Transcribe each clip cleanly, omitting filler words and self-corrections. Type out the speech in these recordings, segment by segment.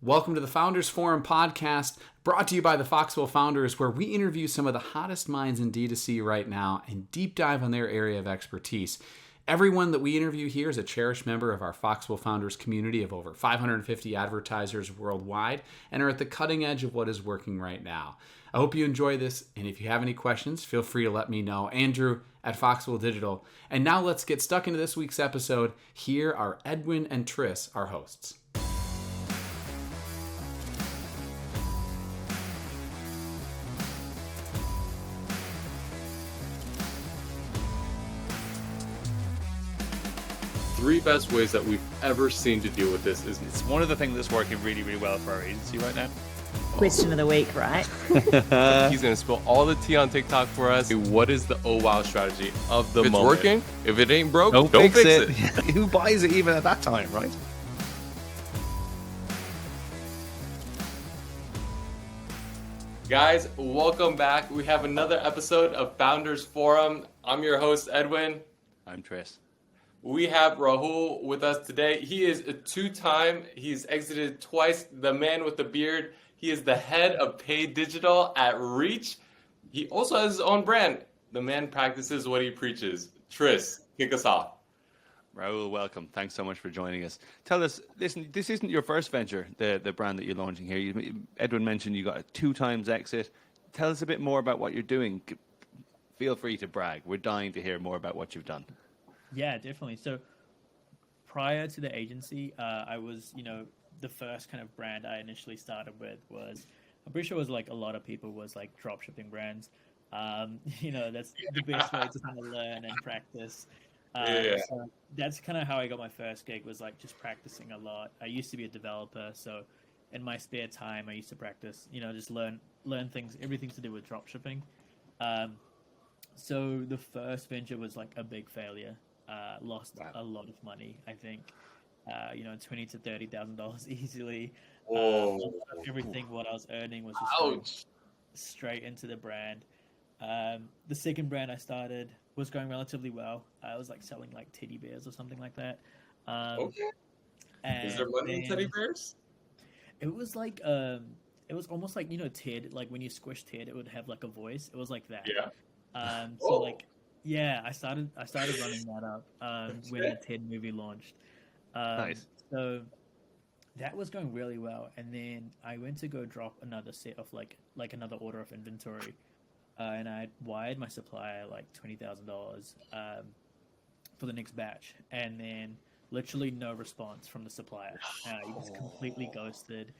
Welcome to the Founders Forum podcast, brought to you by the Foxwell Founders, where we interview some of the hottest minds in D2C right now and deep dive on their area of expertise. Everyone that we interview here is a cherished member of our Foxwell Founders community of over 550 advertisers worldwide and are at the cutting edge of what is working right now. I hope you enjoy this, and if you have any questions, feel free to let me know. Andrew at Foxwell Digital. And now let's get stuck into this week's episode. Here are Edwin and Tris, our hosts. Three best ways that we've ever seen to deal with this is it's one of the things that's working really, really well for our agency right now. Question of the week, right? he's going to spill all the tea on TikTok for us. What is the oh wow strategy of the moment? If it's working, if it ain't broke, don't fix it. Who buys it even at that time, right? Guys, welcome back. We have another episode of Founders Forum. I'm your host, Edwin. I'm Tris. We have Rahul with us today. He is a two-time, he's exited twice, the man with the beard. He is the head of paid digital at Reach. He also has his own brand. The man practices what he preaches. Tris, kick us off. Rahul, welcome. Thanks so much for joining us. Tell us, listen, this isn't your first venture, the brand that you're launching here. Edwin mentioned you got a 2 times exit. Tell us a bit more about what you're doing. Feel free to brag. We're dying to hear more about what you've done. Yeah, definitely. So prior to the agency, I was, the first kind of brand I initially started with was, I'm pretty sure it was like a lot of people was like dropshipping brands. That's the best way to kind of learn and practice. So that's kind of how I got my first gig, was like just practicing a lot. I used to be a developer, so in my spare time, I used to practice, just learn things, everything to do with dropshipping. So the first venture was like a big failure. Lost a lot of money, I think, $20,000 to $30,000 easily. Everything what I was earning was just going straight into the brand. The second brand I started was going relatively well. I was like selling like teddy bears or something like that. Is there money in teddy bears? It was like it was almost like Ted, like when you squish Ted, it would have like a voice. It was like that. I started running that up when the TED movie launched. Nice. So that was going really well, and then I went to go drop another set of like another order of inventory, and I wired my supplier like $20,000 for the next batch, and then literally no response from the supplier. He was completely ghosted.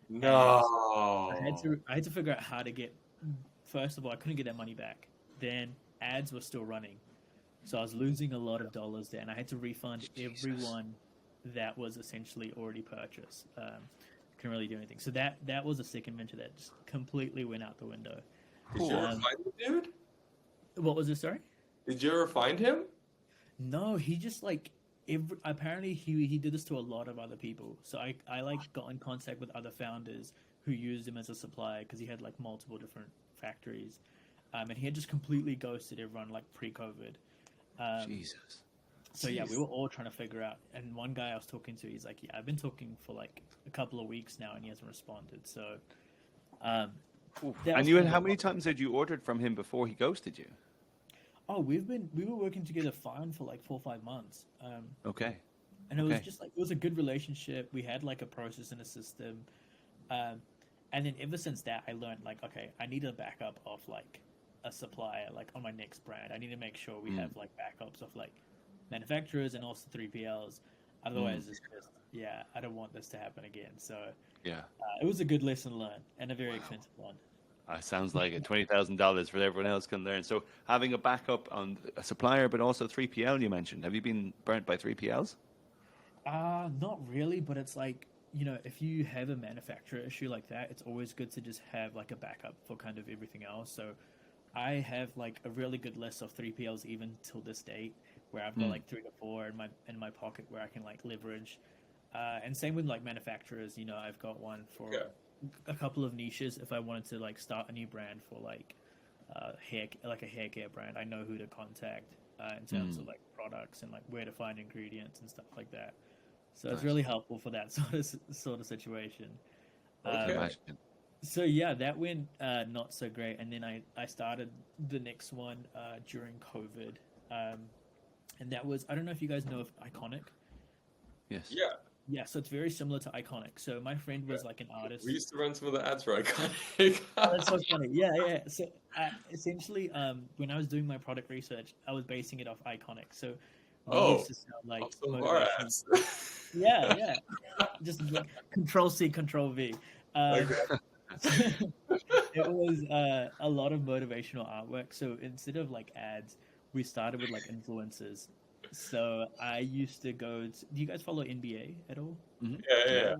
No. I had to figure out how to get. First of all, I couldn't get that money back. Then ads were still running, so I was losing a lot of dollars there, and I had to refund everyone that was essentially already purchased. Couldn't really do anything. So that was the second venture that just completely went out the window. Did you ever find the dude? What was it? Sorry. Did you ever find him? No, he just like apparently he did this to a lot of other people. So I like got in contact with other founders who used him as a supplier because he had like multiple different factories. And he had just completely ghosted everyone like pre-COVID. Jesus. So yeah, we were all trying to figure out. And one guy I was talking to, he's like, "Yeah, I've been talking for like a couple of weeks now, and he hasn't responded." So, and how many times had you ordered from him before he ghosted you? Oh, we were working together fine for like 4 or 5 months. Okay. And it was just like, it was a good relationship. We had like a process and a system. And then ever since that, I learned like, okay, I need a backup of like a supplier, like on my next brand. I need to make sure we have like backups of like manufacturers and also 3PLs. Otherwise, it's just, I don't want this to happen again. So it was a good lesson learned and a very expensive one. Sounds like it. $20,000 for everyone else can learn. So having a backup on a supplier, but also 3PL, you mentioned. Have you been burnt by 3PLs? Not really, but it's like, if you have a manufacturer issue like that, it's always good to just have like a backup for kind of everything else. So I have like a really good list of 3PLs even till this date, where I've got like 3 to 4 in my pocket where I can like leverage. And same with like manufacturers, I've got one for a couple of niches. If I wanted to like start a new brand for like a hair care brand, I know who to contact in terms of like products and like where to find ingredients and stuff like that. So it's really helpful for that sort of situation. Okay. Imagine. So yeah, that went not so great, and then I started the next one during COVID, and that was, I don't know if you guys know of Iconic. Yes. Yeah. Yeah, so it's very similar to Iconic. So my friend was like an artist. We used to run some of the ads for Iconic. Oh, that's so funny. Yeah, yeah. So essentially, when I was doing my product research, I was basing it off Iconic. So we used to sound like off some of our motivational. ads. Yeah, yeah. Just like Control C, Control V. Okay. It was a lot of motivational artwork. So instead of like ads, we started with like influencers. So I used to go. Do you guys follow NBA at all? Yeah.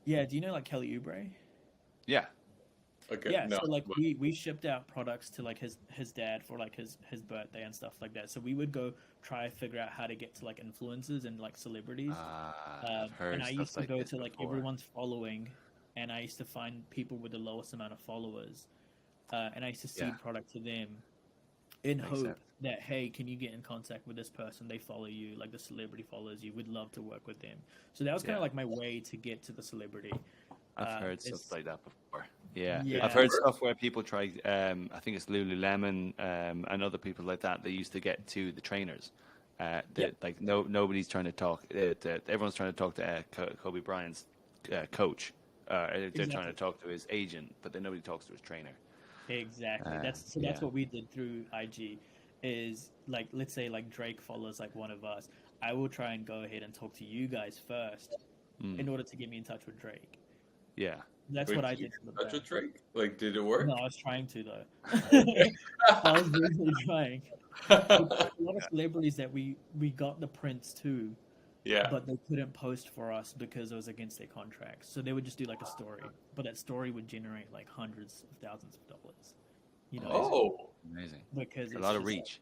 Yeah. Do you know like Kelly Oubre? Yeah. Okay. Yeah. No. So like we shipped out products to like his dad for like his birthday and stuff like that. So we would go try to figure out how to get to like influencers and like celebrities. I've heard And I stuff used to like go this to like before. everyone's following, and I used to find people with the lowest amount of followers, and I used to seed product to them in Makes hope sense. that, hey, can you get in contact with this person? They follow you, like the celebrity follows you. Would love to work with them. So that was kind of like my way to get to the celebrity. I've heard it's- stuff like that before. Yeah. Yeah. I've heard stuff where people try. I think it's Lululemon and other people like that. They used to get to the trainers. Like nobody's trying to talk. Everyone's trying to talk to Kobe Bryant's coach. They're trying to talk to his agent, but then nobody talks to his trainer. Exactly. That's what we did through IG. Is like, let's say like Drake follows like one of us. I will try and go ahead and talk to you guys first in order to get me in touch with Drake. Yeah. That's Wait, what I did you did. get in touch with Drake? Like, did it work? No, I was trying to though. I was really trying. A lot of celebrities that we got the prints to, Yeah. but they couldn't post for us because it was against their contracts. So they would just do like a story, but that story would generate like hundreds of thousands of dollars. You know, Oh. Amazing. because A it's lot of just, reach.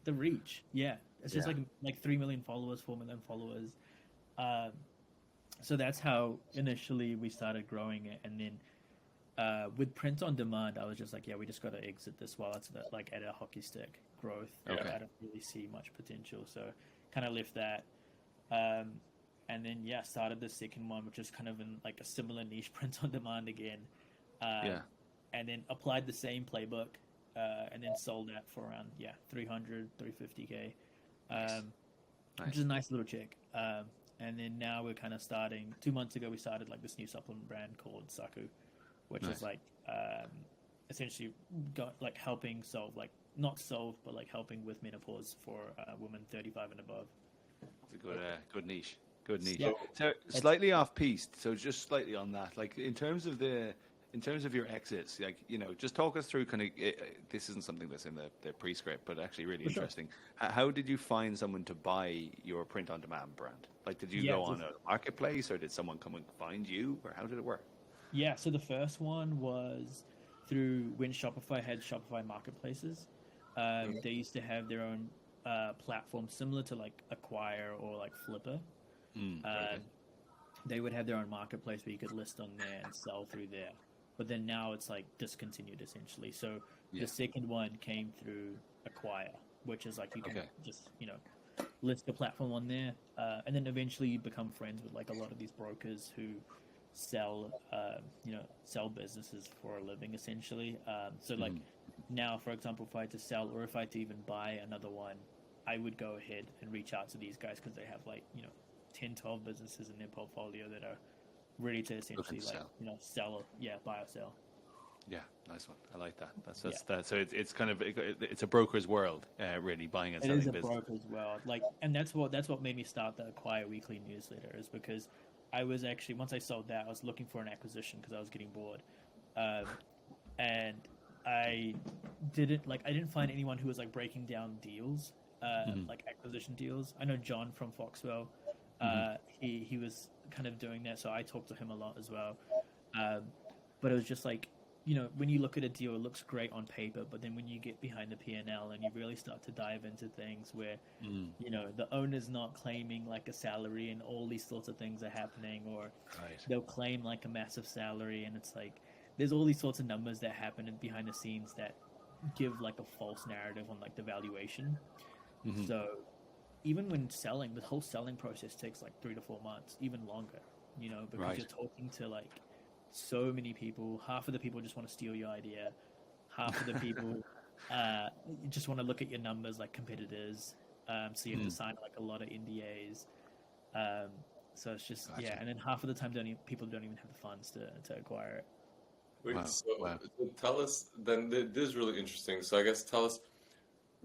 the reach, yeah, it's just Yeah. like 3 million followers, 4 million followers. So that's how initially we started growing it, and then with print on demand, I was just like, yeah, we just got to exit this while it's like at a hockey stick growth. Okay. I don't really see much potential, so kind of left that. And then started the second one, which is kind of in like a similar niche, print on demand again. And then applied the same playbook, and then sold that for around 350K, which is a nice little check. And then now we're kind of starting. 2 months ago, we started like this new supplement brand called Saku, which is like essentially like helping solve, like not solve, but like helping with menopause for women 35 and above. It's a good niche. Good niche. Yeah. So slightly off piste. So just slightly on that, like in terms of your exits, like, you know, just talk us through kind of. This isn't something that's in the pre-script, but actually really interesting. How did you find someone to buy your print-on-demand brand? Like, did you go on a marketplace, or did someone come and find you, or how did it work? Yeah, so the first one was through when Shopify had Shopify marketplaces. They used to have their own platform similar to like Acquire or like Flipper. They would have their own marketplace where you could list on there and sell through there. But then now it's like discontinued essentially. So the second one came through Acquire, which is like you can just, you know, list the platform on there. And then eventually you become friends with like a lot of these brokers who sell businesses for a living essentially. So like now, for example, if I had to sell or if I had to even buy another one, I would go ahead and reach out to these guys because they have like, you know, 10, 12 businesses in their portfolio that are ready to essentially like, you know, buy or sell. Yeah, nice one. I like that. That's so it's kind of it's a broker's world, really, buying and selling business. It is a broker's world. Like, and that's what made me start the Acquire Weekly newsletter, is because I was actually, once I sold that, I was looking for an acquisition because I was getting bored, and I didn't find anyone who was like breaking down deals, like acquisition deals. I know John from Foxwell. He was kind of doing that, so I talked to him a lot as well. But it was just like, you know, when you look at a deal, it looks great on paper, but then when you get behind the P&L and you really start to dive into things where, you know, the owner's not claiming like a salary and all these sorts of things are happening, or they'll claim like a massive salary, and it's like there's all these sorts of numbers that happen behind the scenes that give like a false narrative on like the valuation. So even when selling, the whole selling process takes like 3 to 4 months, even longer, you know, because you're talking to like so many people. Half of the people just want to steal your idea. Half of the people just want to look at your numbers like competitors. So you have to sign like a lot of NDAs. So it's just and then half of the time people don't even have the funds to acquire it. Wait, Wow. so, Wow. so tell us then. This is really interesting. So I guess tell us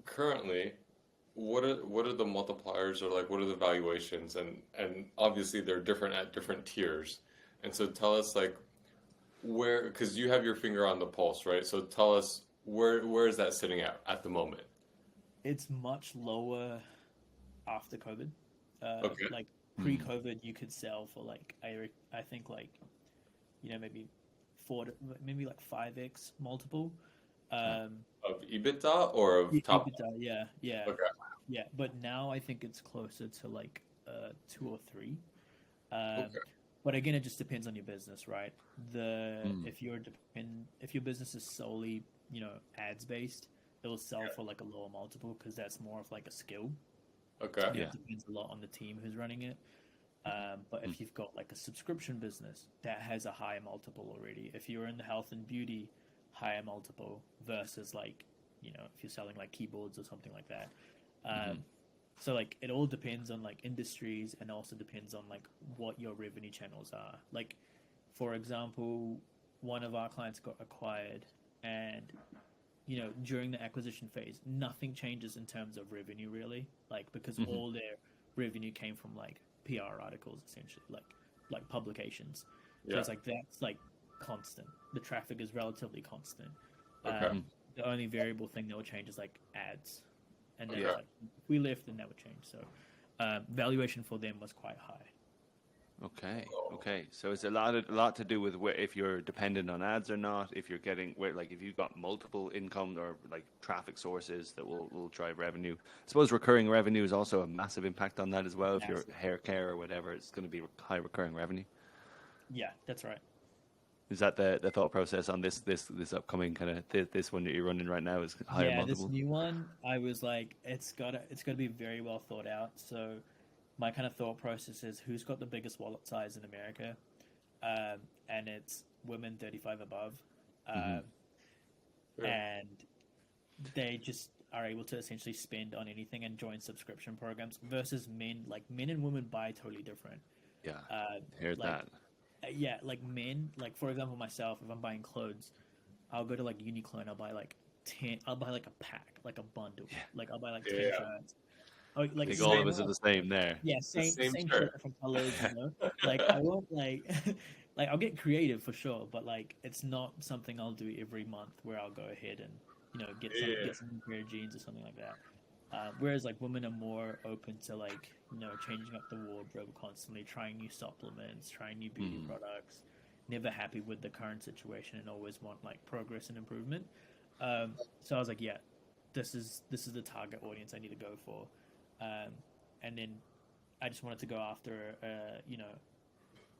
currently, what are the multipliers, or like what are the valuations, and obviously they're different at different tiers. And so tell us like where, because you have your finger on the pulse, right? So tell us where is that sitting at the moment? It's much lower after COVID. Okay. Like pre-COVID, you could sell for like I think like maybe maybe like 5x multiple. Of EBITDA or of top? EBITDA, yeah. Okay. Yeah, but now I think it's closer to like 2 or 3. Okay. But again, it just depends on your business, right? If your business is solely ads based, it will sell for like a lower multiple because that's more of like a skill. Okay. It depends a lot on the team who's running it. But if you've got like a subscription business, that has a higher multiple already. If you're in the health and beauty, higher multiple versus like if you're selling like keyboards or something like that. So like it all depends on like industries, and also depends on like what your revenue channels are. Like for example, one of our clients got acquired, and during the acquisition phase, nothing changes in terms of revenue really, like because all their revenue came from like PR articles, essentially, like publications. So it's like that's like constant. The traffic is relatively constant. Okay. The only variable thing that will change is like ads, and then Okay. like, if we left, then that would change. So valuation for them was quite high. Okay. So it's a lot to do with if you're dependent on ads or not. If you're getting if you've got multiple income or like traffic sources that will drive revenue. I suppose recurring revenue is also a massive impact on that as well. If you're hair care or whatever, it's going to be high recurring revenue. Yeah, that's right. Is that the thought process on this upcoming kind of this one that you're running right now is higher multiple? This new one, I was like, it's gotta be very well thought out. So my kind of thought process is who's got the biggest wallet size in America, and it's women 35 above, and they just are able to essentially spend on anything and join subscription programs versus men. Like men and women buy totally different. Yeah, heard like, that. Yeah, like men, like for example myself, if I'm buying clothes, I'll go to like Uniqlo and I'll buy like 10. I'll buy like a pack, like a bundle. Like I'll buy like 10 shirts. Oh, like I think all of us are the same there. Yeah, same shirt. shirt, different colors. Like I won't like like I'll get creative for sure, but like it's not something I'll do every month where I'll go ahead and get some pair of jeans or something like that. Whereas like women are more open to like changing up the wardrobe constantly, trying new supplements, trying new beauty products, never happy with the current situation and always want like progress and improvement. So I was like, yeah, this is the target audience I need to go for. And then I just wanted to go after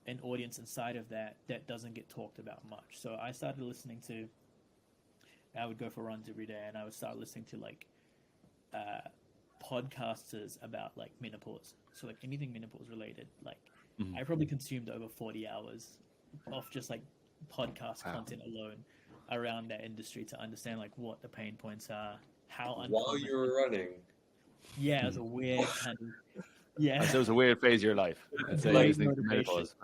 an audience inside of that doesn't get talked about much. So I started listening to. I would go for runs every day, and I would start listening to like podcasters about like menopause. So like anything menopause related. Like I probably consumed over 40 hours of just like podcast content alone around that industry to understand like what the pain points are, how While you were running. Yeah, it was a weird kind of So it was a weird phase of your life. I'd say listening to menopause.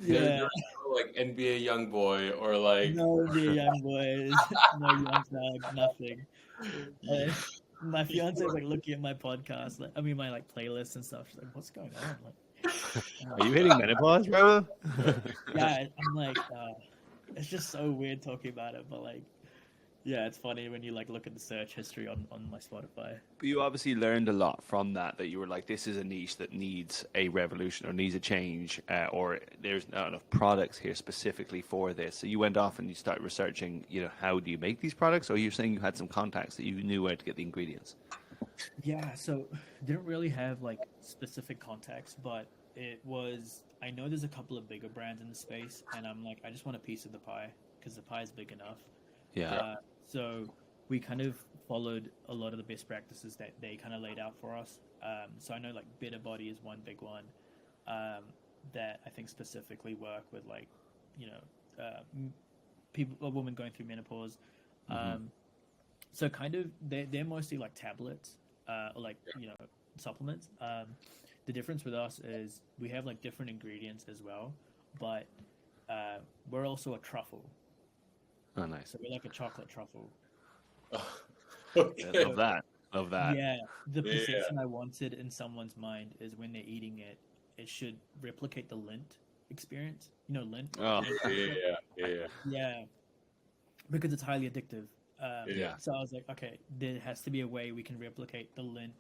There was no, like NBA YoungBoy or like no NBA young boys, no young thug, nothing. My fiance is like looking at my podcast, like my like playlists and stuff. She's like, "What's going on?" Like, Are you hitting menopause, Rahul? yeah, I'm like, it's just so weird talking about it, but like, yeah, it's funny when you like look at the search history on my Spotify. But you obviously learned a lot from that you were like, this is a niche that needs a revolution or needs a change, or there's not enough products here specifically for this. So you went off and you started researching, how do you make these products? Or you're saying you had some contacts that you knew where to get the ingredients? Yeah, so didn't really have like specific contacts, but it was, I know there's a couple of bigger brands in the space, and I'm like, I just want a piece of the pie because the pie is big enough. Yeah. So we kind of followed a lot of the best practices that they kind of laid out for us. So I know like Better Body is one big one that I think specifically work with like, a woman going through menopause. So kind of they're mostly like tablets, or like supplements. The difference with us is we have like different ingredients as well, but we're also a truffle. Oh, nice. So we're like a chocolate truffle. Okay. Love that. Love that. Yeah, the perception I wanted in someone's mind is when they're eating it, it should replicate the Lint experience. You know, Lint. Oh, Yeah, because it's highly addictive. Yeah. So I was like, okay, there has to be a way we can replicate the Lint,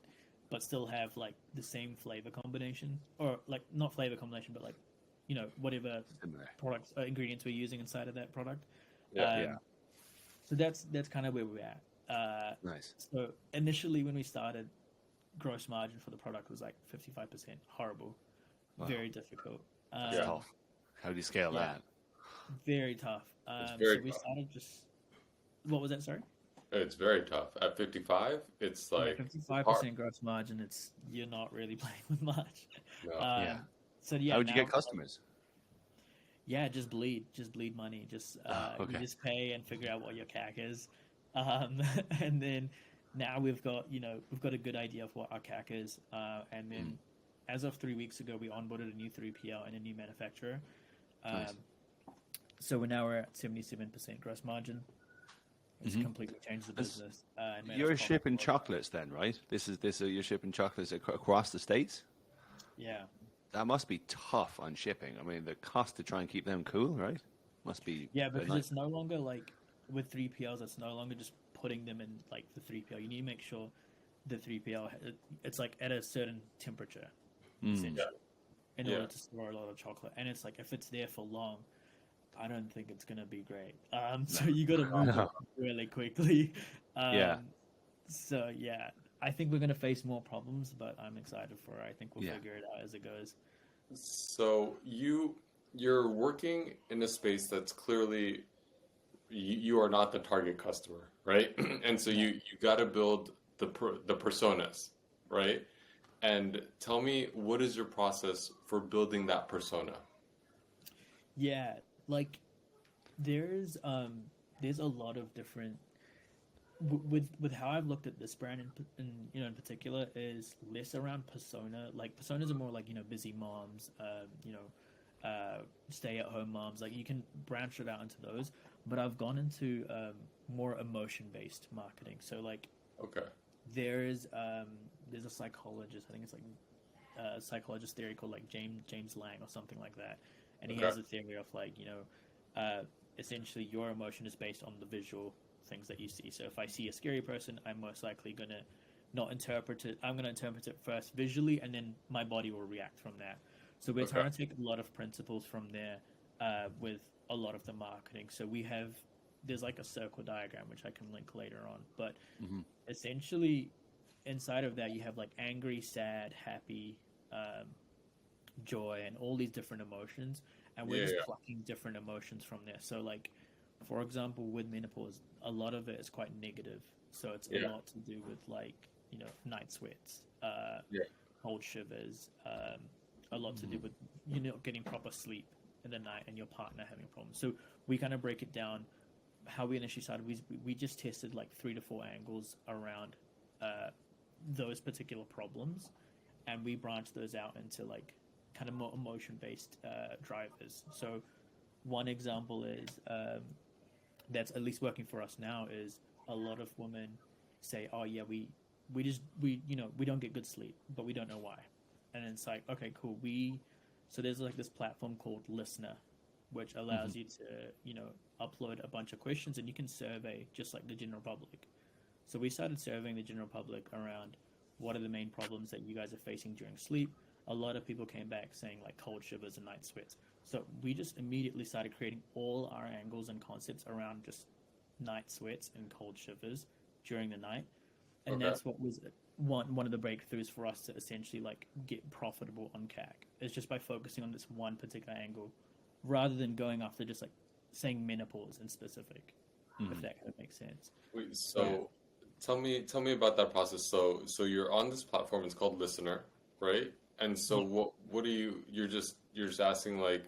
but still have like the same flavor combination, or like not flavor combination, but like whatever similar. products ingredients we're using inside of that product. Yeah. So that's kind of where we're at. Nice. So initially, when we started, gross margin for the product was like 55%. Horrible, Wow. very difficult. Tough. How do you scale that? Very tough. It's very so we tough. started just. What was that? Sorry. It's very tough. At 55, it's like 55% gross margin. You're not really playing with much. No. Yeah. So yeah. How would you now- get customers? Yeah, just bleed money. Just okay. you just pay and figure out what your CAC is, and then now we've got a good idea of what our CAC is, and then as of 3 weeks ago we onboarded a new 3PL and a new manufacturer. Nice. So we're at 77% gross margin. It's completely changed the business. And made You're us shipping profitable. chocolates then, right? You're shipping chocolates across the states. Yeah. That must be tough on shipping. I mean, the cost to try and keep them cool, right? Must be. Yeah, because nice. it's no longer like with 3PLs. It's no longer just putting them in like the 3PL. You need to make sure the 3PL it's like at a certain temperature, essentially, in order to store a lot of chocolate. And it's like if it's there for long, I don't think it's gonna be great. So you got to move it really quickly. So yeah, I think we're gonna face more problems, but I'm excited for it. I think we'll figure it out as it goes. So you're working in a space that's clearly you are not the target customer, right? And so you got to build the personas, right? And tell me, what is your process for building that persona? Yeah, like there's a lot of different with how I've looked at this brand in particular is less around persona. Like personas are more like busy moms, stay at home moms. Like you can branch it out into those, but I've gone into more emotion based marketing. So like there's a psychologist. I think it's like a psychologist theory called like James Lang or something like that, and he has a theory of like essentially your emotion is based on the visual things that you see. So if I see a scary person, I'm most likely gonna not interpret it. I'm gonna interpret it first visually, and then my body will react from that. So we're trying to take a lot of principles from there with a lot of the marketing. So there's like a circle diagram which I can link later on, but essentially inside of that you have like angry, sad, happy, joy, and all these different emotions, and we're just plucking different emotions from there. So like for example with menopause, a lot of it is quite negative, so it's a lot to do with like night sweats, cold shivers, a lot to do with not getting proper sleep in the night and your partner having problems. So we kind of break it down. How we initially started, we just tested like 3 to 4 angles around those particular problems, and we branched those out into like kind of more emotion-based drivers. So one example is that's at least working for us now is a lot of women say, oh yeah, we don't get good sleep, but we don't know why. And it's like, okay, cool. So there's like this platform called Listener, which allows you to upload a bunch of questions, and you can survey just like the general public. So we started surveying the general public around what are the main problems that you guys are facing during sleep. A lot of people came back saying like cold shivers and night sweats. So we just immediately started creating all our angles and concepts around just night sweats and cold shivers during the night. And that's what was one of the breakthroughs for us to essentially like get profitable on CAC. It's just by focusing on this one particular angle rather than going after just like saying menopause in specific, if that kind of makes sense. Wait, so tell me about that process. So you're on this platform, it's called Listener, right? And so what are you're just asking like,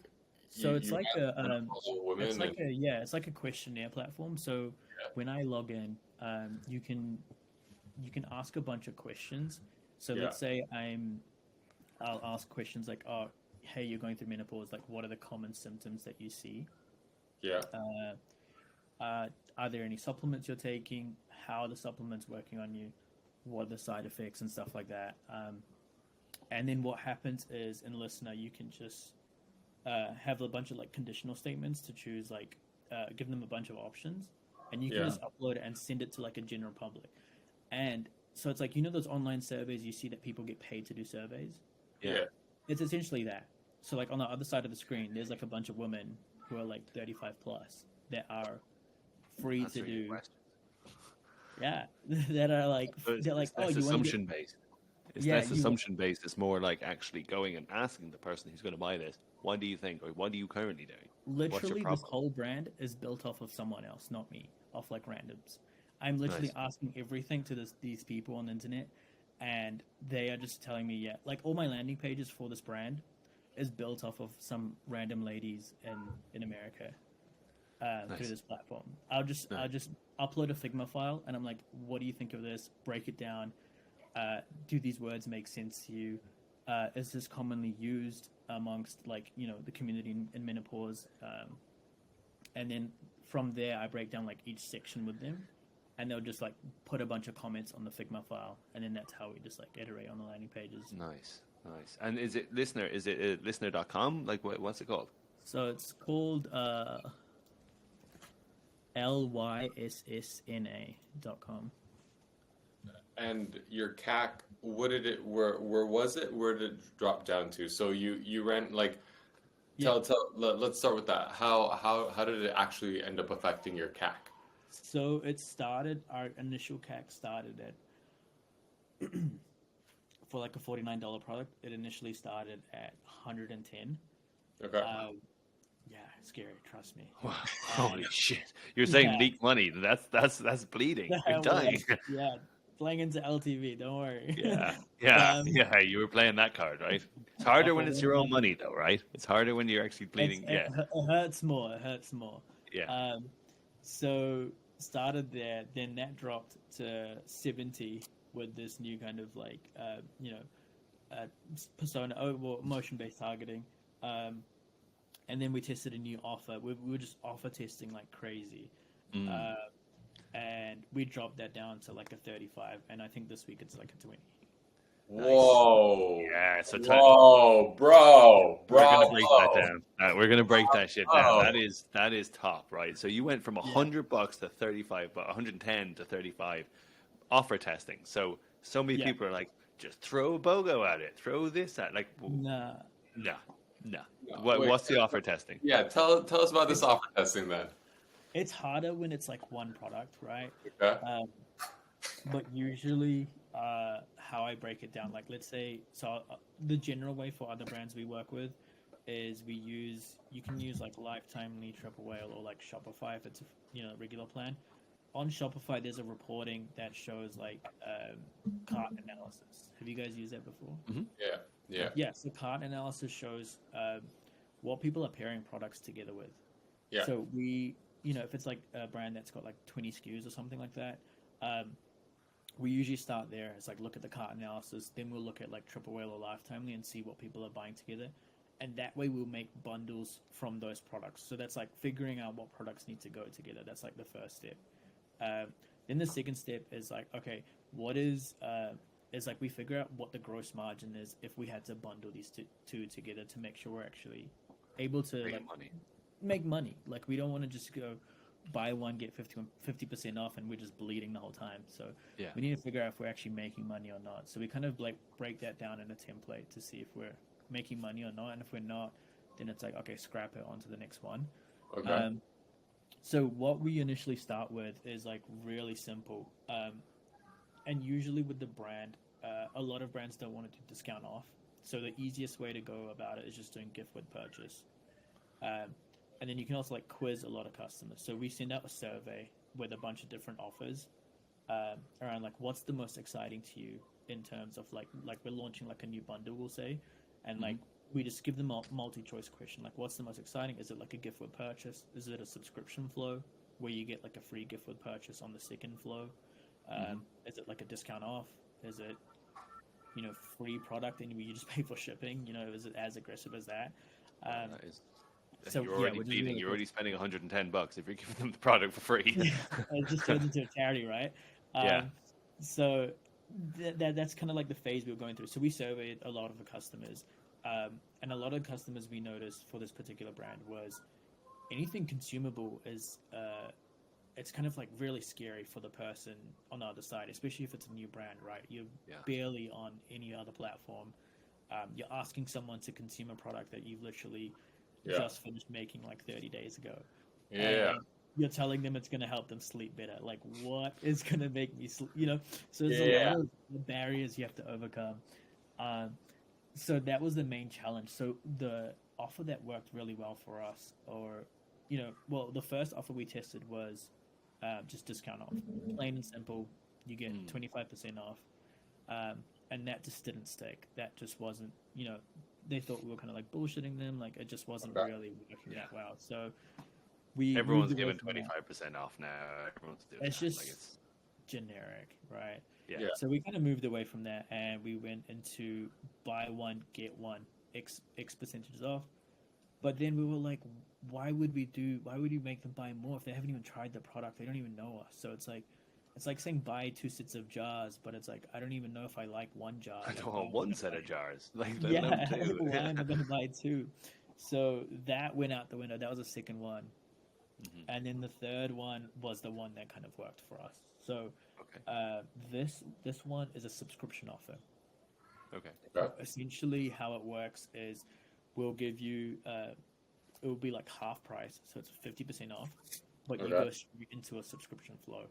So it's like have a menopausal women it's like and it's like a questionnaire platform. So when I log in, you can ask a bunch of questions. So yeah, let's say I'll ask questions like, oh, hey, you're going through menopause. Like, what are the common symptoms that you see? yeah, Are there any supplements you're taking? How are the supplements working on you? What are the side effects and stuff like that? And then what happens is in Listener, you can just have a bunch of like conditional statements to choose, like give them a bunch of options, and you can yeah, just upload it and send it to like a general public. And so it's like, those online surveys you see that people get paid to do surveys. yeah. It's essentially that. So like on the other side of the screen, there's like a bunch of women who are like 35 plus that are free That's to really do, question. yeah, that are like, So they're like, it's oh, less you want to assumption get, based. It's yeah, less you, assumption based. It's more like actually going and asking the person who's going to buy this, what do you think, or what are you currently doing? What's your literally this problem? whole brand is built off of someone else, not me, off like randoms. I'm literally Nice. asking everything to these people on the internet, and they are just telling me, yeah, like all my landing pages for this brand is built off of some random ladies in America through Nice. this platform. I'll just upload a Figma file, and I'm like, what do you think of this? Break it down. Do these words make sense to you? Is this commonly used amongst like the community in menopause? And then from there, I break down like each section with them, and they'll just like put a bunch of comments on the Figma file, and then that's how we just like iterate on the landing pages. Nice, nice. And is it Listener? Is it listener.com? Like what's it called? So it's called lyssna.com. And your CAC, what did it? Where was it? Where did it drop down to? So you ran like let's start with that. How did it actually end up affecting your CAC? So our initial CAC started at for like a $49 product. It initially started at 110. Okay. Yeah, scary. Trust me. Wow. Holy shit! You're saying Yeah. leak money. That's bleeding. You're dying. Yeah, playing into LTV. Don't worry. Yeah. You were playing that card, right? It's harder when it's your own $110. money, though, right? It's harder when you're actually bleeding. It hurts more. It hurts more. Yeah. So started there, then that dropped to 70 with this new kind of like persona, motion-based targeting. And then we tested a new offer. We were just offer testing like crazy. And we dropped that down to like a 35, and I think this week it's like a 20. Whoa. Yeah. So Whoa, bro. we're gonna break that down. We're gonna break that shit down. That is top, right? So you went from $100 to 35, but 110 to 35 offer testing. So many people are like, just throw a BOGO at it, throw this at like, Nah. no. Wait, What's the offer testing? Yeah, tell us about this offer testing then. It's harder when it's like one product, right? Okay. But usually, how I break it down, like let's say, the general way for other brands we work with is you can use like Lifetimely, Triple Whale, or like Shopify if it's a regular plan. On Shopify, there's a reporting that shows like cart analysis. Have you guys used that before? Mm-hmm. Yeah. Yeah. So cart analysis shows what people are pairing products together with. Yeah. So if it's like a brand that's got like 20 SKUs or something like that, we usually start there. It's like look at the cart analysis, then we'll look at like Triple Whale or Lifetimely and see what people are buying together, and that way we'll make bundles from those products. So that's like figuring out what products need to go together. That's like the first step. Then the second step is like, okay, what is like we figure out what the gross margin is if we had to bundle these two together to make sure we're actually able to make money. Like we don't want to just go buy one get 50% off and we're just bleeding the whole time. So we need to figure out if we're actually making money or not. So we kind of like break that down in a template to see if we're making money or not, and if we're not, then it's like, okay, scrap it, on to the next one. Okay. So what we initially start with is like really simple, and usually with the brand, a lot of brands don't want to do discount off. So the easiest way to go about it is just doing gift with purchase. And then you can also like quiz a lot of customers. So we send out a survey with a bunch of different offers around like what's the most exciting to you in terms of like we're launching like a new bundle, we'll say, and like we just give them a multi-choice question, like what's the most exciting? Is it like a gift with purchase? Is it a subscription flow where you get like a free gift with purchase on the second flow? Is it like a discount off? Is it, free product and you just pay for shipping? Is it as aggressive as that? That is, So you're already which is bleeding. really You're cool. already spending $110 if you're giving them the product for free. It just turns into a charity, right? Yeah. So that's kind of like the phase we were going through. So we surveyed a lot of the customers, and a lot of customers we noticed for this particular brand was anything consumable is it's kind of like really scary for the person on the other side, especially if it's a new brand, right? You're barely on any other platform. You're asking someone to consume a product that you've literally just finished making like 30 days ago. Yeah. And you're telling them it's going to help them sleep better. Like, what is going to make me sleep? So there's a lot of barriers you have to overcome. So that was the main challenge. So the offer that worked really well for us, the first offer we tested was just discount off, plain and simple. You get 25% off, and that just didn't stick. That just wasn't. They thought we were kind of like bullshitting them. Like it just wasn't really working that well. So Everyone's moved away giving from that. 25% off now. Everyone's doing It's that. just Like it's generic, right? yeah. So we kind of moved away from that, and we went into buy one get one X percentages off. But then we were like, why would we make them buy more if they haven't even tried the product? They don't even know us. So it's like saying buy 2 sets of jars, but it's like I don't even know if I like one jar. I Like, don't why want would one I set buy- of jars. Like let Yeah, alone two. why am I going to buy 2? So that went out the window. That was the second one. And then the third one was the one that kind of worked for us. So Okay. this one is a subscription offer. Okay. Essentially, how it works is we'll give you it will be like half price, so it's 50% off, but you go straight into a subscription flow,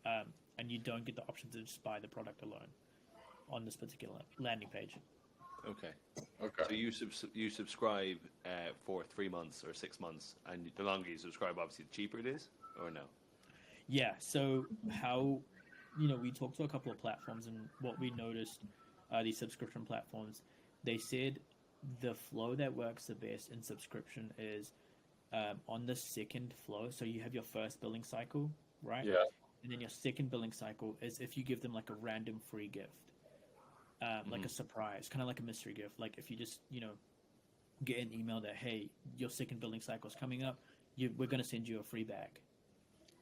and you don't get the option to just buy the product alone on this particular landing page. Okay. Okay. So you subscribe for 3 months or 6 months, and the longer you subscribe, obviously, the cheaper it is, or no? Yeah. So how, we talked to a couple of platforms, and what we noticed, these subscription platforms, they said the flow that works the best in subscription is on the second flow. So you have your first billing cycle, right? Yeah. And then your second billing cycle is if you give them like a random free gift, like a surprise, kind of like a mystery gift. Like if you just, get an email that, hey, your second billing cycle is coming up, we're going to send you a free bag.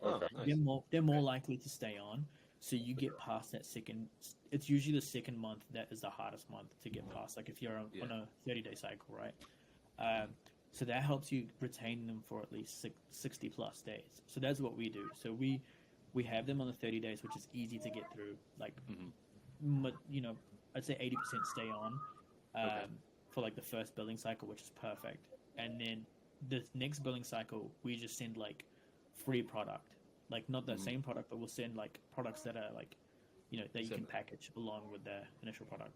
Okay. Nice. They're more likely to stay on. So you get past that second. It's usually the second month that is the hardest month to get past. Like if you're on a 30-day cycle, right? So that helps you retain them for at least 60 plus days. So that's what we do. So we have them on the 30 days, which is easy to get through. Like, I'd say 80% stay on for like the first billing cycle, which is perfect. And then the next billing cycle, we just send like free product. Like not the same product, but we'll send like products that are like, that you can package along with the initial product.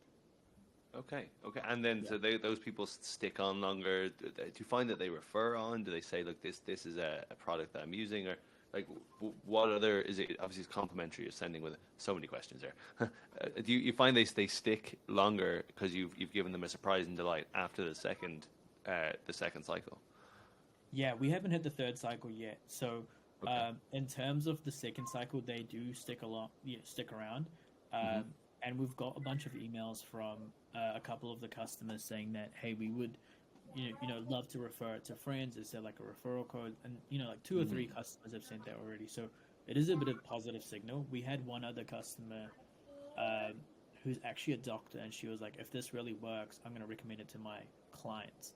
Okay. And then so those people stick on longer. Do you find that they refer on? Do they say, look, this is a product that I'm using, or like what other is it? Obviously, it's complimentary. You're sending with so many questions there. Do you find they stay longer because you've given them a surprise and delight after the second cycle? Yeah, we haven't hit the third cycle yet. So in terms of the second cycle, they do stick around. And we've got a bunch of emails from a couple of the customers saying that, hey, we would, love to refer it to friends. Is there like a referral code? And like 2 or 3 customers have sent that already. So it is a bit of positive signal. We had one other customer who's actually a doctor, and she was like, if this really works, I'm going to recommend it to my clients.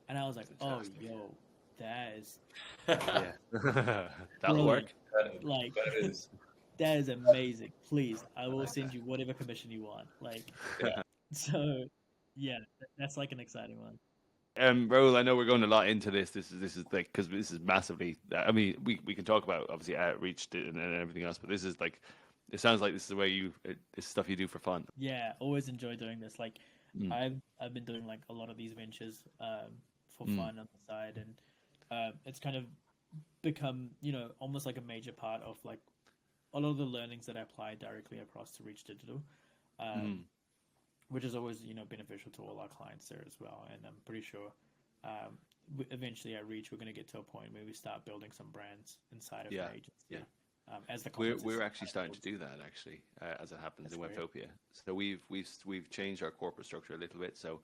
And I was like, Fantastic. oh, yo, that is Yeah, that'll brilliant. work. Like That is. that is amazing. Please, I will send you whatever commission you want. Like, so yeah, that's like an exciting one. Rahul, I know we're going a lot into this. This is like because this is massively. I mean, we can talk about obviously outreach and everything else, but this is like, it sounds like this is the way it's stuff you do for fun. Yeah, always enjoy doing this. Like, I've been doing like a lot of these ventures for fun on the side, and it's kind of become almost like a major part of like a lot of the learnings that I apply directly across to Reach Digital. which is always, beneficial to all our clients there as well. And I'm pretty sure eventually at Reach, we're going to get to a point where we start building some brands inside of Yeah, the agency. yeah. As the We're actually starting to do that as it happens in Webtopia. So we've changed our corporate structure a little bit. So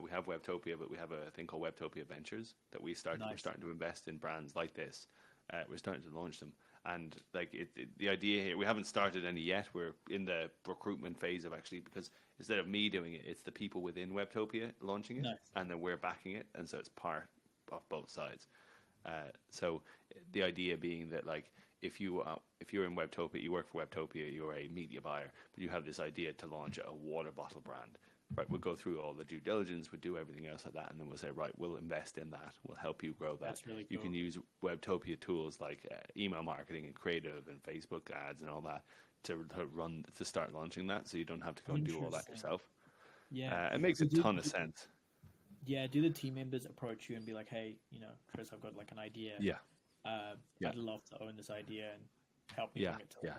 we have Webtopia, but we have a thing called Webtopia Ventures that we started. Nice. We're starting to invest in brands like this. We're starting to launch them, and like the idea here, we haven't started any yet. We're in the recruitment phase of actually, because instead of me doing it, it's the people within Webtopia launching it, Nice. and then we're backing it, and so it's part of both sides. So the idea being that like if you're in Webtopia, you work for Webtopia, you're a media buyer, but you have this idea to launch a water bottle brand. Right, we'll go through all the due diligence, we'll do everything else like that, and then we'll say, right, we'll invest in that, we'll help you grow that. That's really cool. You can use Webtopia tools like email marketing and creative and Facebook ads and all that to start launching that, so you don't have to go and do all that yourself. Yeah, it makes a ton of sense. Yeah, do the team members approach you and be like, hey, Chris, I've got like an idea. Yeah. I'd love to own this idea and help me bring it to life.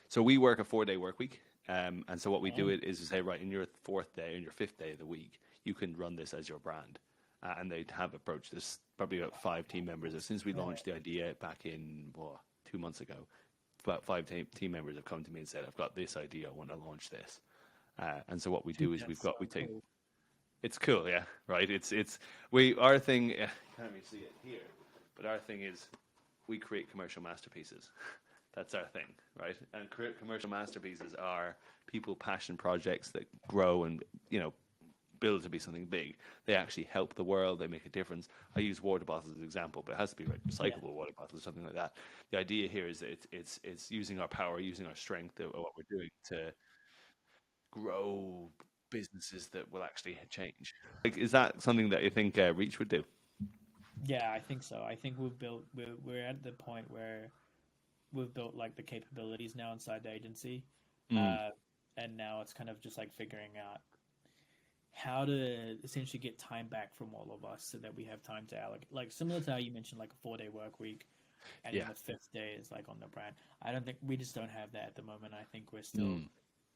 So we work a 4-day work week. And so what we do is to say, right, in your 4th day, in your 5th day of the week, you can run this as your brand. And they have approached this, probably about 5 team members. Since we launched the idea back in 2 months ago, about 5 team members have come to me and said, I've got this idea, I want to launch this. And so what we do is we take, it's cool, yeah, right. Our thing, can't really see it here, but our thing is we create commercial masterpieces. That's our thing, right? And commercial masterpieces are people passion projects that grow and, build to be something big. They actually help the world. They make a difference. I use water bottles as an example, but it has to be like recyclable water bottles, something like that. The idea here is that it's using our power, using our strength of what we're doing to grow businesses that will actually change. Like, is that something that you think Reach would do? Yeah, I think so. I think we're at the point where we've built like the capabilities now inside the agency, and now it's kind of just like figuring out how to essentially get time back from all of us so that we have time to allocate, like similar to how you mentioned like a 4-day work week, and then the 5th day is like on the brand. I don't think we just don't have that at the moment. I think we're still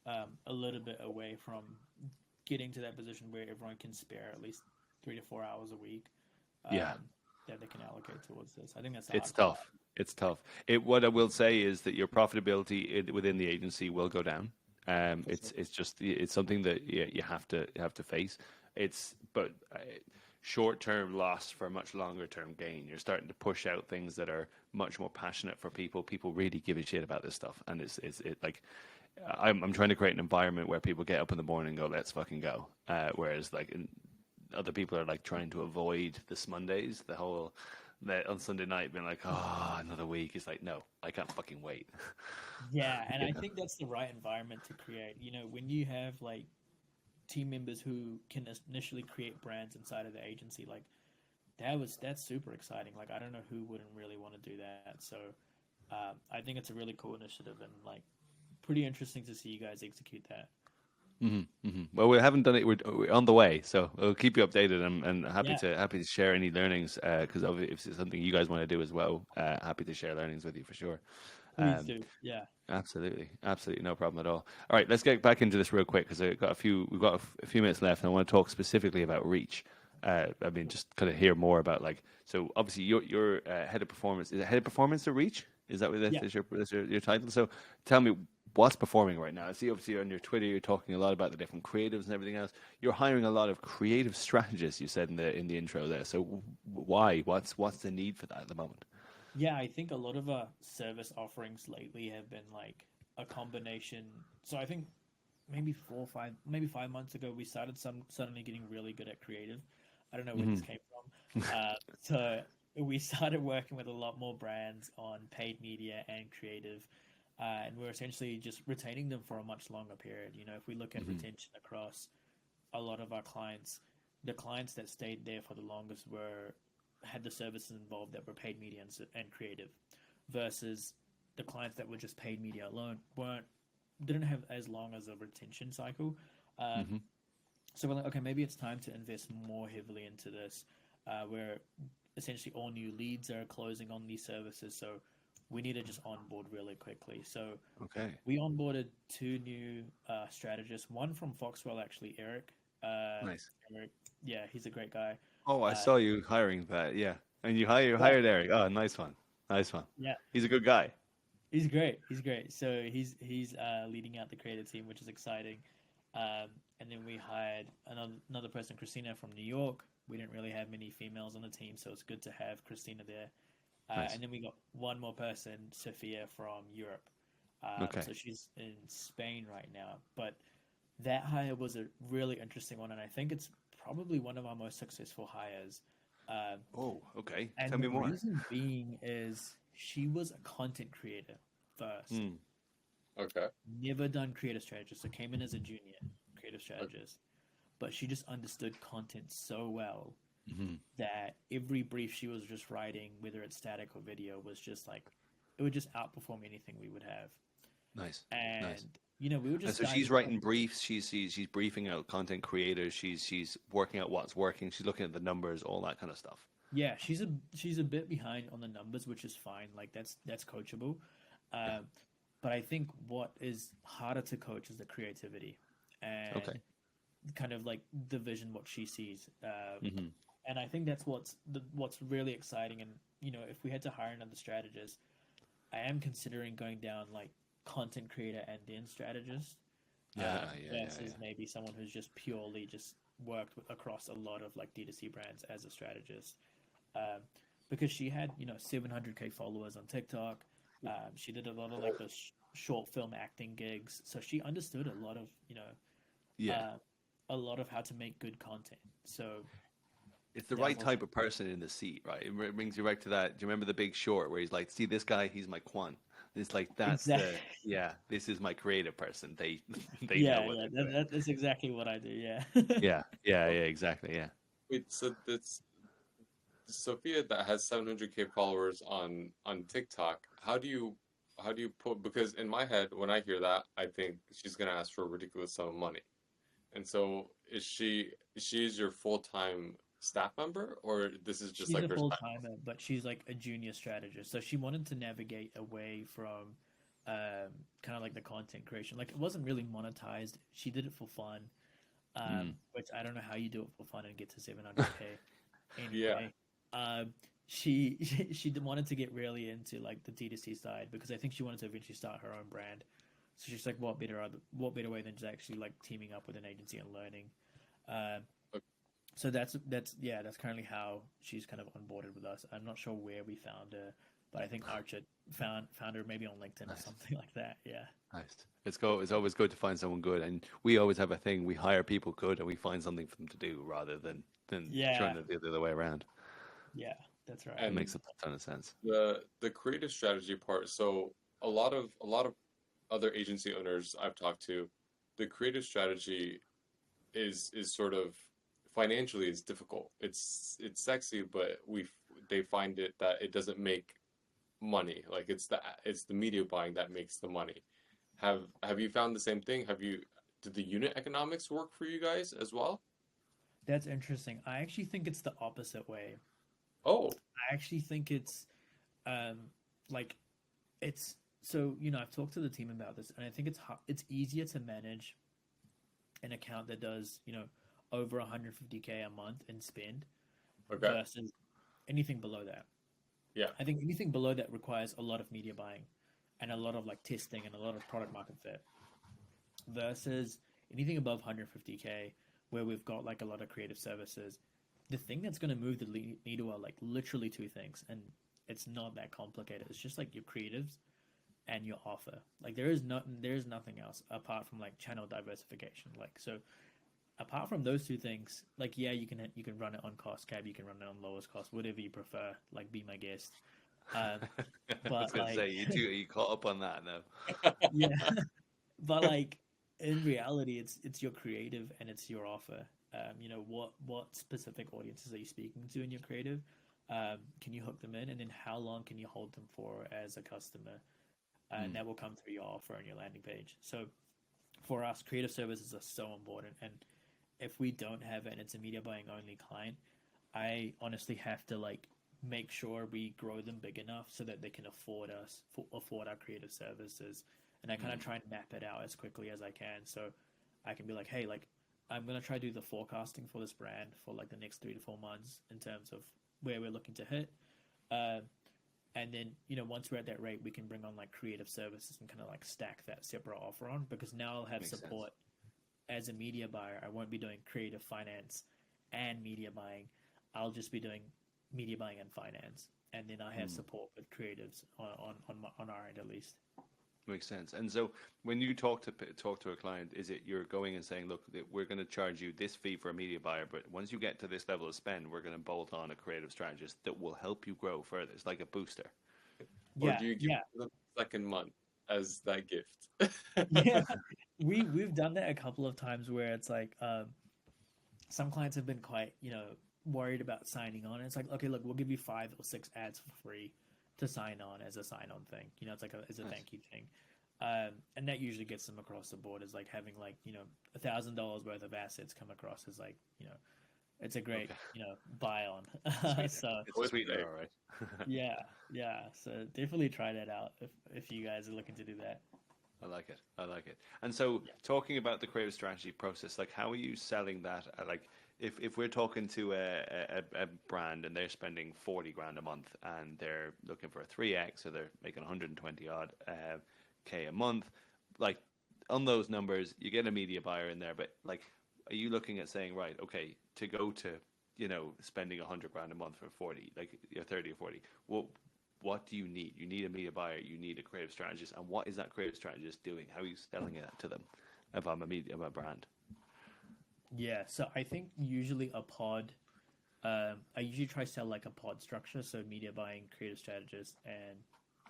a little bit away from getting to that position where everyone can spare at least 3 to 4 hours a week that they can allocate towards this. I think that's tough. It's tough. What I will say is that your profitability within the agency will go down. It's something that you have to face. But short-term loss for much longer-term gain. You're starting to push out things that are much more passionate for people. People really give a shit about this stuff, and it's like I'm trying to create an environment where people get up in the morning and go, let's fucking go. Whereas like other people are like trying to avoid this Mondays, on Sunday night being like, oh, another week. It's like, no, I can't fucking wait. Yeah, and I think that's the right environment to create. When you have like team members who can initially create brands inside of the agency, like that's super exciting. Like I don't know who wouldn't really want to do that. So I think it's a really cool initiative, and like pretty interesting to see you guys execute that. Well, we haven't done it. We're on the way, so we'll keep you updated. And happy to share any learnings, because if it's something you guys want to do as well, happy to share learnings with you for sure. Please do. Yeah, absolutely, no problem at all. All right, let's get back into this real quick because we've got a few minutes left, and I want to talk specifically about Reach. Just kind of hear more about so obviously you're head of performance. Is it head of performance at Reach? Is that what that's your title? So tell me, what's performing right now? I see obviously on your Twitter you're talking a lot about the different creatives and everything else. You're hiring a lot of creative strategists, you said in the intro there. So why? What's the need for that at the moment? Yeah, I think a lot of our service offerings lately have been like a combination. So I think maybe 5 months ago we started suddenly getting really good at creative. I don't know where this came from. So we started working with a lot more brands on paid media and creative. And we're essentially just retaining them for a much longer period. If we look at retention across a lot of our clients, the clients that stayed there for the longest had the services involved that were paid media and creative, versus the clients that were just paid media alone didn't have as long as a retention cycle. So we're like, okay, maybe it's time to invest more heavily into this, where essentially all new leads are closing on these services. So we need to just onboard really quickly. So Okay. we onboarded 2 new strategists, one from Foxwell, actually, Eric. Nice. Eric, yeah, he's a great guy. Oh, I saw you hiring that. Yeah. And you hired Eric. Oh, nice one. Nice one. Yeah, He's a good guy. he's great. He's great. So he's leading out the creative team, which is exciting. And then we hired another person, Christina from New York. We didn't really have many females on the team, so it's good to have Christina there. Nice. And then we got one more person, Sophia from Europe. Okay. So she's in Spain right now. But that hire was a really interesting one, and I think it's probably one of our most successful hires. Oh, okay. And Tell me the more. reason being is she was a content creator first. Okay. Never done creative strategist, so came in as a junior creative strategist. But she just understood content so well that every brief she was just writing, whether it's static or video, was just like, it would just outperform anything we would have. Nice. And Nice. you know, we were And just so she's writing briefs. She's briefing out content creators. She's working out what's working. She's looking at the numbers, all that kind of stuff. Yeah, she's a bit behind on the numbers, which is fine. Like that's coachable. But I think what is harder to coach is the creativity and kind of like the vision, what she sees. And I think that's what's really exciting. And you know, if we had to hire another strategist, I am considering going down like content creator and then strategist. Versus maybe someone who's just purely just worked across a lot of like D2C brands as a strategist. Because she had, you know, 700K followers on TikTok. She did a lot of like those short film acting gigs. So she understood a lot of, you know, a lot of how to make good content. So it's the right type of person in the seat, right? It brings you right to that. Do you remember The Big Short, where he's like, "See this guy? He's my Quan." It's like that's this is my creative person. They know what they're doing. That's exactly what I do. Yeah. yeah, exactly. Yeah. Wait, so that's Sophia that has 700K followers on TikTok. How do you put, because in my head when I hear that, I think she's gonna ask for a ridiculous sum of money. And so is she your full-time staff member, or this is just She's like a her full side timer, but she's like a junior strategist. So she wanted to navigate away from kind of like the content creation. Like it wasn't really monetized. She did it for fun, which I don't know how you do it for fun and get to 700K. Anyway, she wanted to get really into like the D2C side because I think she wanted to eventually start her own brand. So she's like, what better way than just actually like teaming up with an agency and learning. So that's currently how she's kind of onboarded with us. I'm not sure where we found her, but I think Archer found her maybe on LinkedIn or something like that. Yeah. Nice. It's always good to find someone good, and we always have a thing. We hire people good, and we find something for them to do rather than trying to do the other way around. Yeah, that's right. It makes a ton of sense. The creative strategy part. So a lot of other agency owners I've talked to, the creative strategy is sort of financially it's difficult. It's sexy, but they find it that it doesn't make money. Like it's the media buying that makes the money. Have you found the same thing? Did the unit economics work for you guys as well? That's interesting. I actually think it's the opposite way. Oh, I actually think it's so, you know, I've talked to the team about this, and I think it's easier to manage an account that does, you know, over 150K a month in spend versus anything below that. Yeah. I think anything below that requires a lot of media buying and a lot of like testing and a lot of product market fit versus anything above 150K where we've got like a lot of creative services. The thing that's going to move the needle are like literally 2 things, and it's not that complicated. It's just like your creatives and your offer. Like there is nothing else apart from like channel diversification. Like, so apart from those 2 things, like, yeah, you can run it on cost cap, you can run it on lowest cost, whatever you prefer. Like, be my guest. I was gonna say you caught up on that now. Yeah, but like in reality, it's your creative and it's your offer. You know, what specific audiences are you speaking to in your creative? Can you hook them in, and then how long can you hold them for as a customer? And that will come through your offer and your landing page. So for us, creative services are so important, and if we don't have it and it's a media buying only client, I honestly have to like make sure we grow them big enough so that they can afford our creative services. And I kind of try and map it out as quickly as I can. So I can be like, hey, like I'm going to try to do the forecasting for this brand for like the next 3 to 4 months in terms of where we're looking to hit. And then, once we're at that rate, we can bring on like creative services and kind of like stack that separate offer on, because now I'll have support as a media buyer. I won't be doing creative finance and media buying. I'll just be doing media buying and finance. And then I have support with creatives on our end at least. Makes sense. And so when you talk to a client, is it you're going and saying, look, we're going to charge you this fee for a media buyer, but once you get to this level of spend, we're going to bolt on a creative strategist that will help you grow further. It's like a booster. Or do you give them the second month as that gift? Yeah, we've done that a couple of times where it's like some clients have been quite worried about signing on. It's like, okay, look, we'll give you 5 or 6 ads for free to sign on as a sign-on thing. It's like as a thank you thing. And that usually gets them across the board as like having like, $1,000 worth of assets come across as like, it's a great, buy on. So It's a sweet, all right. yeah. So definitely try that out if you guys are looking to do that. I like it. And so talking about the creative strategy process, like how are you selling that? Like if we're talking to a brand and they're spending 40 grand a month and they're looking for a 3x, so they're making 120 odd K a month, like on those numbers, you get a media buyer in there, but like, are you looking at saying, right, okay, to go to, spending 100 grand a month for 40, like 30 or 40, what do you need? You need a media buyer, you need a creative strategist. And what is that creative strategist doing? How are you selling it to them if I'm a brand? Yeah, so I think usually a pod, I usually try to sell like a pod structure. So media buying, creative strategist, and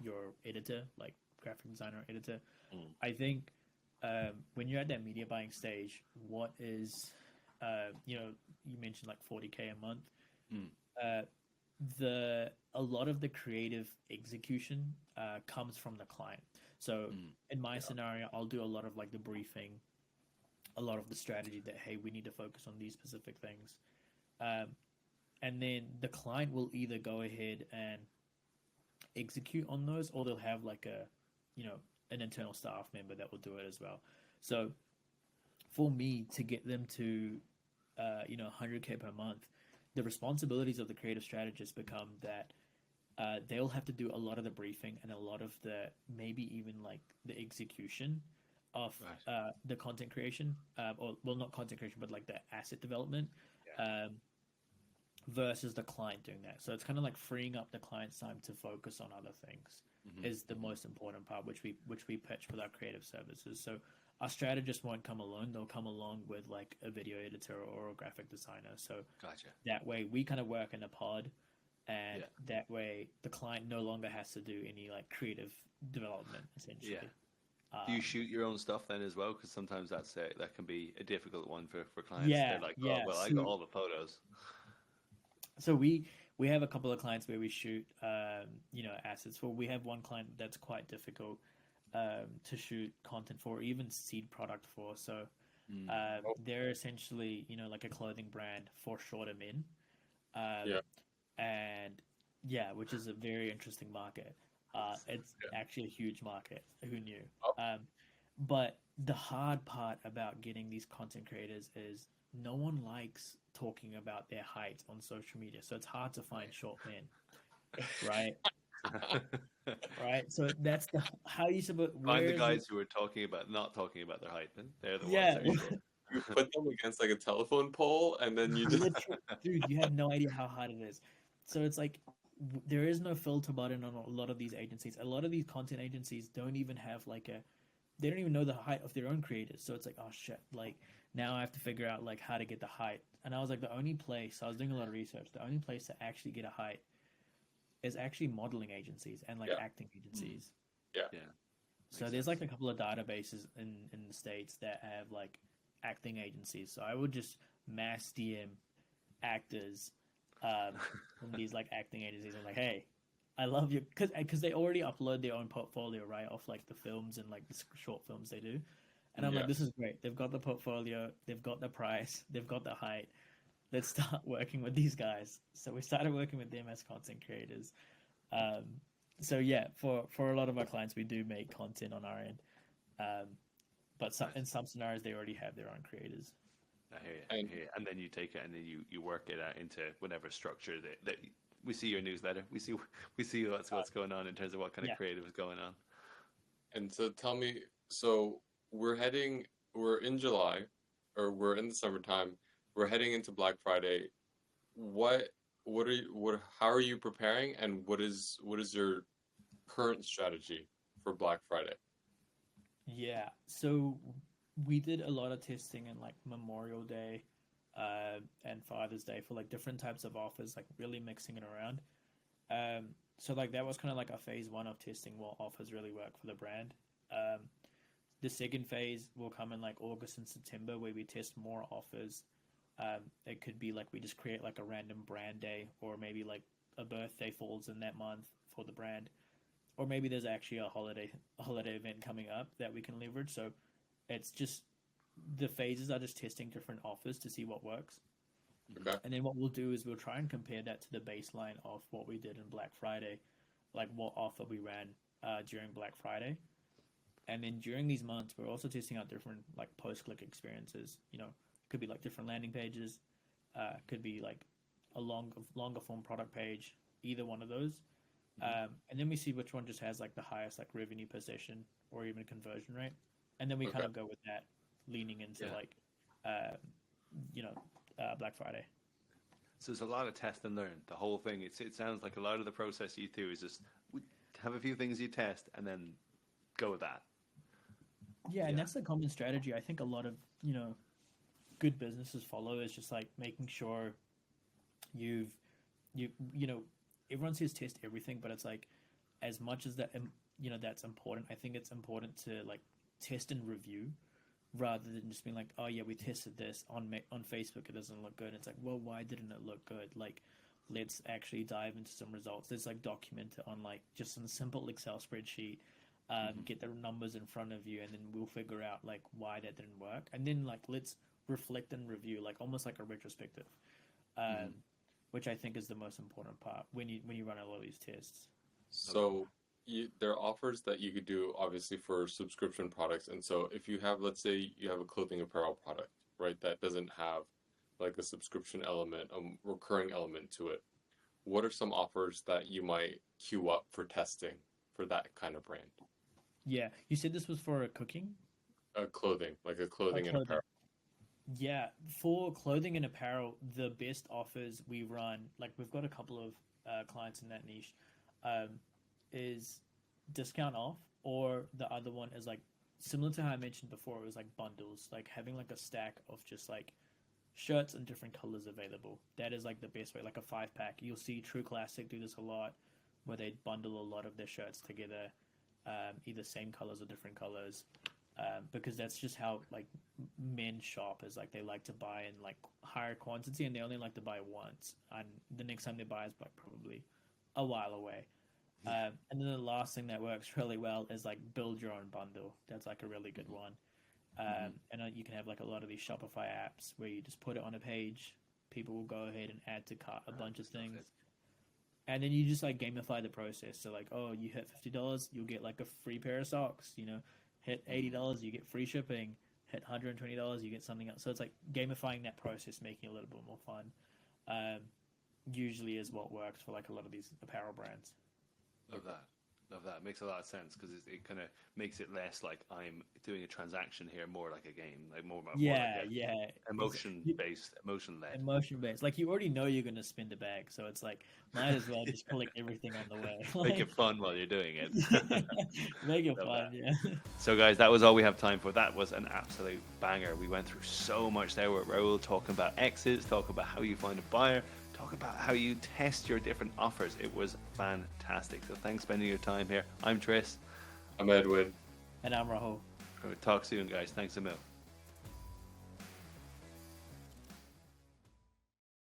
your editor, like graphic designer, editor. I think when you're at that media buying stage, what is, you mentioned like 40K a month. A lot of the creative execution comes from the client. So in my scenario, I'll do a lot of like the briefing, a lot of the strategy that, hey, we need to focus on these specific things. And then the client will either go ahead and execute on those, or they'll have like an internal staff member that will do it as well. So for me to get them to, 100K per month, the responsibilities of the creative strategist become that they'll have to do a lot of the briefing and a lot of the, maybe even like the execution of the content creation, not content creation, but like the asset development, versus the client doing that. So it's kind of like freeing up the client's time to focus on other things is the most important part, which we pitch with our creative services. So our strategists won't come alone. They'll come along with like a video editor or a graphic designer. So that way we kind of work in a pod, and that way the client no longer has to do any like creative development essentially. Yeah. Do you shoot your own stuff then as well? Because sometimes that can be a difficult one for clients. Yeah, They're like, I got all the photos. So we have a couple of clients where we shoot, assets for. We have one client that's quite difficult to shoot content for, even seed product for. So they're essentially, like a clothing brand for shorter men. And which is a very interesting market. It's actually a huge market. Who knew? But the hard part about getting these content creators is no one likes talking about their height on social media. So it's hard to find short men, right? Right. So that's how you supposed find the guys who are not talking about their height. Then they're the ones that are short. You put them against like a telephone pole, and then you just dude, you have no idea how hard it is. So it's like there is no filter button on a lot of these agencies. A lot of these content agencies don't even have they don't even know the height of their own creators. So it's like, oh shit, like now I have to figure out like how to get the height. And I was like, the only place, I was doing a lot of research, the only place to actually get a height is actually modeling agencies and like acting agencies. So there's like a couple of databases in the States that have like acting agencies. So I would just mass DM actors from these like acting agencies. I'm like, hey, I love you, because they already upload their own portfolio, right, of like the films and like the short films they do. And I'm like, this is great. They've got the portfolio, they've got the price, they've got the height. let's start working with these guys. So we started working with them as content creators. So yeah, for a lot of our clients, we do make content on our end. But in some scenarios, they already have their own creators. I hear you. I hear you. And then you take it and then you work it out into whatever structure that we see your newsletter. We see what's going on in terms of what kind of creative is going on. And so tell me, so we're in July, or we're in the summertime. We're heading into Black Friday. How are you preparing, and what is your current strategy for Black Friday? Yeah, so we did a lot of testing in like Memorial Day, and Father's Day for like different types of offers, like really mixing it around. So like that was kind of like a phase one of testing what offers really work for the brand. The second phase will come in like August and September, where we test more offers. It could be like we just create like a random brand day, or maybe like a birthday falls in that month for the brand, or maybe there's actually a holiday event coming up that we can leverage. So it's just the phases are just testing different offers to see what works. Okay. And then what we'll do is we'll try and compare that to the baseline of what we did in Black Friday, like what offer we ran during Black Friday. And then during these months, we're also testing out different like post-click experiences. You know, could be like different landing pages, could be like a longer form product page, either one of those. And then we see which one just has like the highest like revenue per session or even conversion rate. And then we kind of go with that, leaning into like, Black Friday. So there's a lot of test and learn. The whole thing, it sounds like a lot of the process you do is just have a few things you test and then go with that. Yeah, and that's the common strategy. I think a lot of, good businesses follow is just like making sure everyone says test everything, but it's like as much as that, that's important. I think it's important to like test and review rather than just being like, oh yeah, we tested this on Facebook, it doesn't look good. It's like, well, why didn't it look good? Like, let's actually dive into some results. Let's like document it on like just a simple Excel spreadsheet, get the numbers in front of you, and then we'll figure out like why that didn't work. And then like, let's reflect and review, like almost like a retrospective, which I think is the most important part when you run a lot of these tests. So there are offers that you could do obviously for subscription products. And so if you have, let's say you have a clothing apparel product, right, that doesn't have like a subscription element, a recurring element to it, what are some offers that you might queue up for testing for that kind of brand? Yeah, you said this was for cooking? Clothing, like a clothing and apparel. Yeah, for clothing and apparel, the best offers we run, like we've got a couple of clients in that niche, is discount off, or the other one is like similar to how I mentioned before. It was like bundles, like having like a stack of just like shirts in different colors available. That is like the best way, like a 5-pack. You'll see True Classic do this a lot, where they bundle a lot of their shirts together, either same colors or different colors. Because that's just how like men shop, is like they like to buy in like higher quantity, and they only like to buy once, and the next time they buy is like probably a while away. And then the last thing that works really well is like build your own bundle. That's like a really good one. And you can have like a lot of these Shopify apps where you just put it on a page, people will go ahead and add to cart a bunch of things, and then you just like gamify the process. So like, oh, you hit $50, you'll get like a free pair of socks, hit $80, you get free shipping, hit $120, you get something else. So it's like gamifying that process, making it a little bit more fun, usually is what works for like a lot of these apparel brands. Love that. Makes a lot of sense, because it kind of makes it less like I'm doing a transaction here, more like a game, like more like emotion led. Like you already know you're going to spend a bag, so it's like might as well just collect everything on the way. Make it fun while you're doing it. Make it fun, yeah. So guys, that was all we have time for. That was an absolute banger. We went through so much there with Rahul, talking about exits, talking about how you find a buyer, talk about how you test your different offers. It was fantastic. So thanks for spending your time here. I'm Tris. I'm Edwin. And I'm Rahul. Talk soon, guys. Thanks a mil.